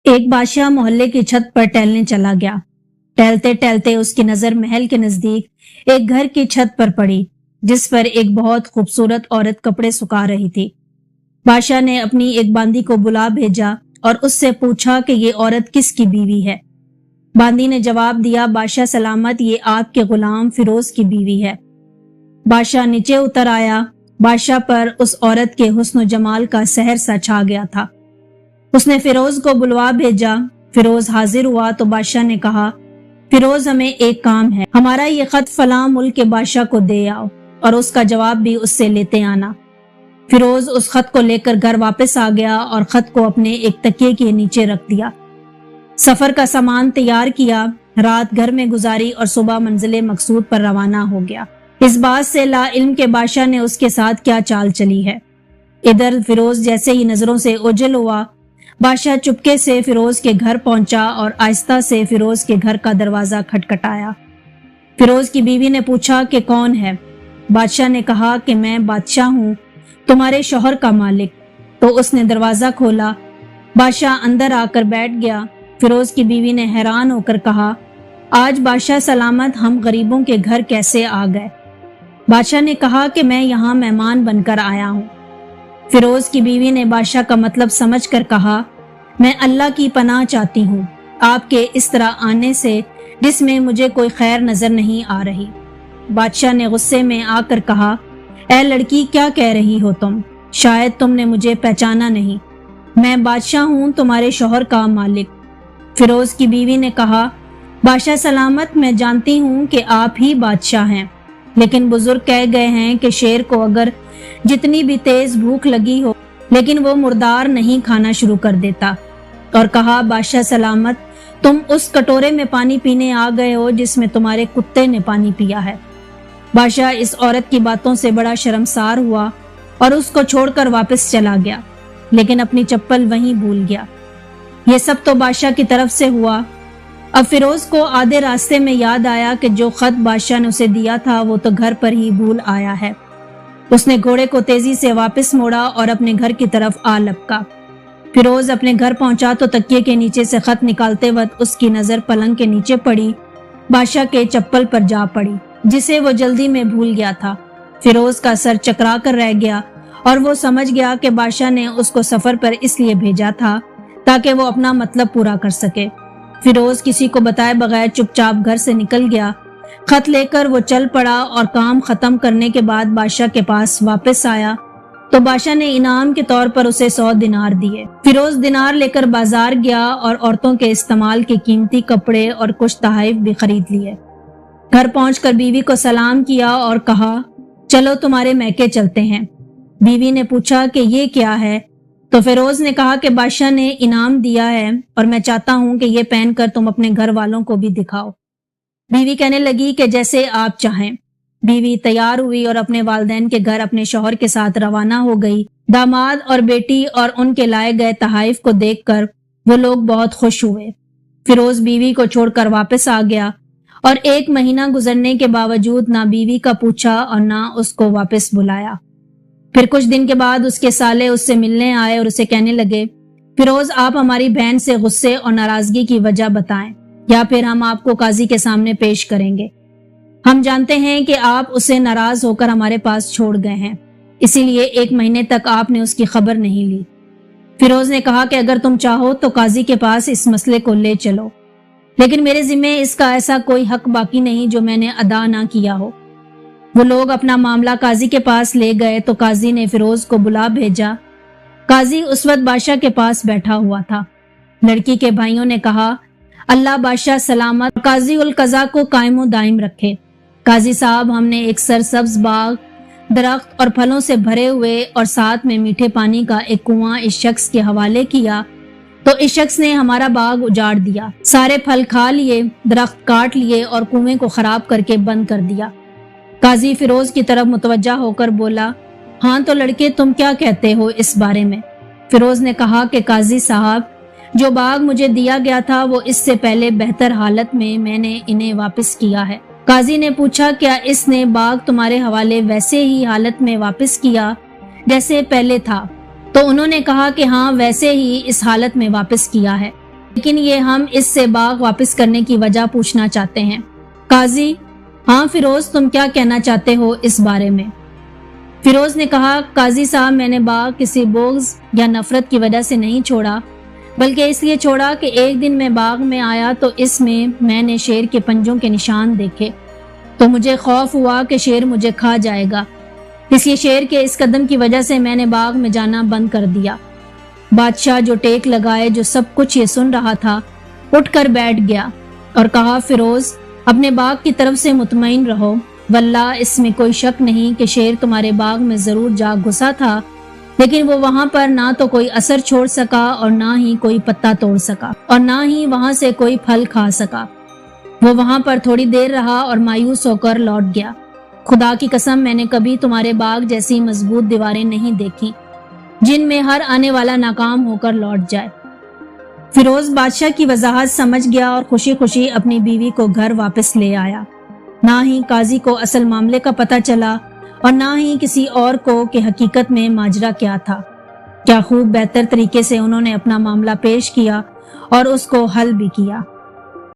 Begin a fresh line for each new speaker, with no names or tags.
ایک بادشاہ محلے کی چھت پر ٹہلنے چلا گیا۔ ٹہلتے ٹہلتے اس کی نظر محل کے نزدیک ایک گھر کی چھت پر پڑی، جس پر ایک بہت خوبصورت عورت کپڑے سکھا رہی تھی۔ بادشاہ نے اپنی ایک باندی کو بلا بھیجا اور اس سے پوچھا کہ یہ عورت کس کی بیوی ہے۔ باندی نے جواب دیا، بادشاہ سلامت، یہ آپ کے غلام فیروز کی بیوی ہے۔ بادشاہ نیچے اتر آیا۔ بادشاہ پر اس عورت کے حسن و جمال کا سحر سا چھا گیا تھا۔ اس نے فیروز کو بلوا بھیجا۔ فیروز حاضر ہوا تو بادشاہ نے کہا، فیروز، ہمیں ایک کام ہے، ہمارا یہ خط فلاں ملک کے بادشاہ کو دے آؤ اور اس کا جواب بھی اس سے لیتے آنا۔ فیروز اس خط کو لے کر گھر واپس آ گیا اور خط کو اپنے ایک تکیے کے نیچے رکھ دیا۔ سفر کا سامان تیار کیا، رات گھر میں گزاری اور صبح منزل مقصود پر روانہ ہو گیا۔ اس بات سے لا علم کے بادشاہ نے اس کے ساتھ کیا چال چلی ہے۔ ادھر فیروز جیسے ہی نظروں سے اوجھل ہوا، بادشاہ چپکے سے فیروز کے گھر پہنچا اور آہستہ سے فیروز کے گھر کا دروازہ کھٹکھٹایا۔ فیروز کی بیوی نے پوچھا کہ کون ہے؟ بادشاہ نے کہا کہ میں بادشاہ ہوں، تمہارے شوہر کا مالک۔ تو اس نے دروازہ کھولا۔ بادشاہ اندر آ کر بیٹھ گیا۔ فیروز کی بیوی نے حیران ہو کر کہا، آج بادشاہ سلامت ہم غریبوں کے گھر کیسے آ گئے؟ بادشاہ نے کہا کہ میں یہاں مہمان بن کر آیا ہوں۔ فیروز کی بیوی نے بادشاہ کا مطلب سمجھ کر کہا، میں اللہ کی پناہ چاہتی ہوں آپ کے اس طرح آنے سے، جس میں مجھے کوئی خیر نظر نہیں آ رہی۔ بادشاہ نے غصے میں آ کر کہا، اے لڑکی، کیا کہہ رہی ہو تم؟ شاید تم نے مجھے پہچانا نہیں، میں بادشاہ ہوں، تمہارے شوہر کا مالک۔ فیروز کی بیوی نے کہا، بادشاہ سلامت، میں جانتی ہوں کہ آپ ہی بادشاہ ہیں، لیکن بزرگ کہہ گئے ہیں کہ شیر کو اگر جتنی بھی تیز بھوک لگی ہو لیکن وہ مردار نہیں کھانا شروع کر دیتا۔ اور کہا، بادشاہ سلامت، تم اس کٹورے میں پانی پینے آ گئے ہو جس میں تمہارے کتے نے پانی پیا ہے۔ بادشاہ اس عورت کی باتوں سے بڑا شرمسار ہوا اور اس کو چھوڑ کر واپس چلا گیا، لیکن اپنی چپل وہیں بھول گیا۔ یہ سب تو بادشاہ کی طرف سے ہوا۔ اب فیروز کو آدھے راستے میں یاد آیا کہ جو خط بادشاہ نے اسے دیا تھا وہ تو گھر پر ہی بھول آیا ہے۔ اس نے گھوڑے کو تیزی سے واپس موڑا اور اپنے گھر کی طرف آ لپکا۔ فیروز اپنے گھر پہنچا تو تکیے کے نیچے سے خط نکالتے وقت اس کی نظر پلنگ کے نیچے پڑی، بادشاہ کے چپل پر جا پڑی، جسے وہ جلدی میں بھول گیا تھا۔ فیروز کا سر چکرا کر رہ گیا اور وہ سمجھ گیا کہ بادشاہ نے اس کو سفر پر اس لیے بھیجا تھا تاکہ وہ اپنا مطلب پورا کر سکے۔ فیروز کسی کو بتائے بغیر چپ چاپ گھر سے نکل گیا۔ خط لے کر وہ چل پڑا اور کام ختم کرنے کے بعد بادشاہ کے پاس واپس آیا تو بادشاہ نے انعام کے طور پر اسے 100 دینار دیے۔ فیروز دینار لے کر بازار گیا اور عورتوں کے استعمال کے قیمتی کپڑے اور کچھ تحائف بھی خرید لیے۔ گھر پہنچ کر بیوی کو سلام کیا اور کہا، چلو تمہارے میکے چلتے ہیں۔ بیوی نے پوچھا کہ یہ کیا ہے؟ تو فیروز نے کہا کہ بادشاہ نے انعام دیا ہے اور میں چاہتا ہوں کہ یہ پہن کر تم اپنے گھر والوں کو بھی دکھاؤ۔ بیوی کہنے لگی کہ جیسے آپ چاہیں۔ بیوی تیار ہوئی اور اپنے والدین کے گھر اپنے شوہر کے ساتھ روانہ ہو گئی۔ داماد اور بیٹی اور ان کے لائے گئے تحائف کو دیکھ کر وہ لوگ بہت خوش ہوئے۔ فیروز بیوی کو چھوڑ کر واپس آ گیا اور 1 مہینہ گزرنے کے باوجود نہ بیوی کا پوچھا اور نہ اس کو واپس بلایا۔ پھر کچھ دن کے بعد اس کے سالے اس سے ملنے آئے اور اسے کہنے لگے، فیروز، آپ ہماری بہن سے غصے اور ناراضگی کی وجہ بتائیں یا پھر ہم آپ کو قاضی کے سامنے پیش کریں گے۔ ہم جانتے ہیں کہ آپ اسے ناراض ہو کر ہمارے پاس چھوڑ گئے ہیں، اسی لیے 1 مہینے تک آپ نے اس کی خبر نہیں لی۔ فیروز نے کہا کہ اگر تم چاہو تو قاضی کے پاس اس مسئلے کو لے چلو، لیکن میرے ذمے اس کا ایسا کوئی حق باقی نہیں جو میں نے ادا نہ کیا ہو۔ وہ لوگ اپنا معاملہ قاضی کے پاس لے گئے تو قاضی نے فیروز کو بلا بھیجا۔ قاضی اس وقت بادشاہ کے پاس بیٹھا ہوا تھا۔ لڑکی کے بھائیوں نے کہا، اللہ بادشاہ سلامت قاضی القضا کو قائم و دائم رکھے۔ قاضی صاحب، ہم نے ایک سرسبز باغ، درخت اور پھلوں سے بھرے ہوئے اور ساتھ میں میٹھے پانی کا ایک کنواں اس شخص کے حوالے کیا تو اس شخص نے ہمارا باغ اجاڑ دیا، سارے پھل کھا لیے، درخت کاٹ لیے اور کنویں کو خراب کر کے بند کر دیا۔ قاضی فیروز کی طرف متوجہ ہو کر بولا، ہاں تو لڑکے، تم کیا کہتے ہو اس بارے میں؟ فیروز نے کہا کہ قاضی صاحب، جو باغ مجھے دیا گیا تھا وہ اس سے پہلے بہتر حالت میں نے انہیں واپس کیا ہے۔ قاضی نے پوچھا، کیا اس نے باغ تمہارے حوالے ویسے ہی حالت میں واپس کیا جیسے پہلے تھا؟ تو انہوں نے کہا کہ ہاں، ویسے ہی اس حالت میں واپس کیا ہے۔ لیکن یہ ہم اس سے باغ واپس کرنے کی وجہ پوچھنا چاہتے ہیں۔ قاضی: ہاں فیروز، تم کیا کہنا چاہتے ہو اس بارے میں؟ فیروز نے کہا: قاضی صاحب، میں نے باغ کسی بغض یا نفرت کی وجہ سے نہیں چھوڑا، بلکہ اس لیے چھوڑا کہ ایک دن میں باغ میں آیا تو اس میں نے شیر کے پنجوں کے نشان دیکھے، تو مجھے خوف ہوا کہ شیر مجھے کھا جائے گا، اس لیے شیر کے اس قدم کی وجہ سے میں نے باغ میں جانا بند کر دیا۔ بادشاہ جو ٹیک لگائے جو سب کچھ یہ سن رہا تھا اٹھ کر بیٹھ گیا اور کہا: فیروز، اپنے باغ کی طرف سے مطمئن رہو، واللہ اس میں کوئی شک نہیں کہ شیر تمہارے باغ میں ضرور جا گھسا تھا، لیکن وہ وہاں پر نہ تو کوئی اثر چھوڑ سکا اور نہ ہی کوئی پتا توڑ سکا اور نہ ہی وہاں سے کوئی پھل کھا سکا۔ وہ وہاں پر تھوڑی دیر رہا اور مایوس ہو کر لوٹ گیا۔ خدا کی قسم، میں نے کبھی تمہارے باغ جیسی مضبوط دیواریں نہیں دیکھی جن میں ہر آنے والا ناکام ہو کر لوٹ جائے۔ فیروز بادشاہ کی وضاحت سمجھ گیا اور خوشی خوشی اپنی بیوی کو گھر واپس لے آیا۔ نہ ہی قاضی کو اصل معاملے کا پتہ چلا اور نہ ہی کسی اور کو کہ حقیقت میں ماجرا کیا تھا۔ کیا خوب بہتر طریقے سے انہوں نے اپنا معاملہ پیش کیا اور اس کو حل بھی کیا۔